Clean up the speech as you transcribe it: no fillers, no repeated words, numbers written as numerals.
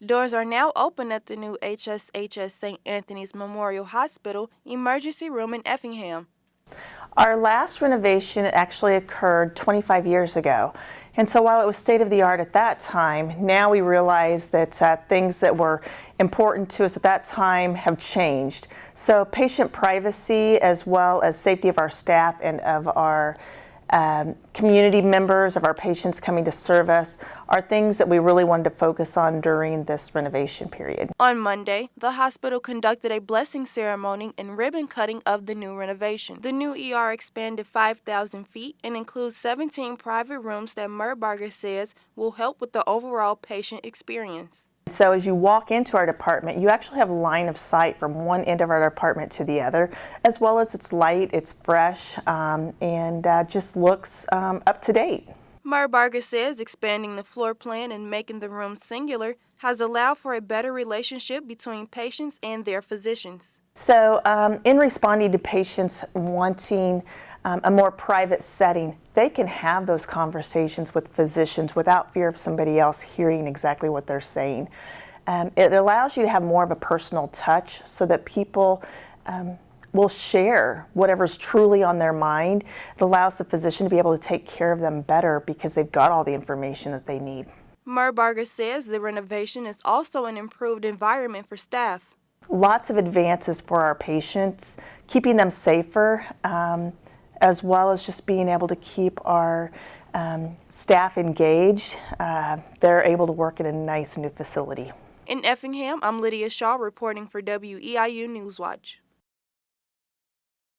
Doors are now open at the new HSHS St. Anthony's Memorial Hospital emergency room in Effingham. Our last renovation actually occurred 25 years ago. And so while it was state-of-the-art at that time, now we realize that things that were important to us at that time have changed. So patient privacy, as well as safety of our staff and of our community members, of our patients coming to serve us, are things that we really wanted to focus on during this renovation period. On Monday, the hospital conducted a blessing ceremony and ribbon cutting of the new renovation. The new ER expanded 5,000 feet and includes 17 private rooms that Murbarger says will help with the overall patient experience. So as you walk into our department, you actually have line of sight from one end of our department to the other, as well as it's light, it's fresh, and just looks up to date. Murbarger says expanding the floor plan and making the rooms singular has allowed for a better relationship between patients and their physicians. So in responding to patients wanting a more private setting, they can have those conversations with physicians without fear of somebody else hearing exactly what they're saying. It allows you to have more of a personal touch so that people will share whatever's truly on their mind. It allows the physician to be able to take care of them better because they've got all the information that they need. Murbarger says the renovation is also an improved environment for staff. Lots of advances for our patients, keeping them safer, as well as just being able to keep our staff engaged. They're able to work in a nice new facility. In Effingham, I'm Lydia Shaw reporting for WEIU Newswatch.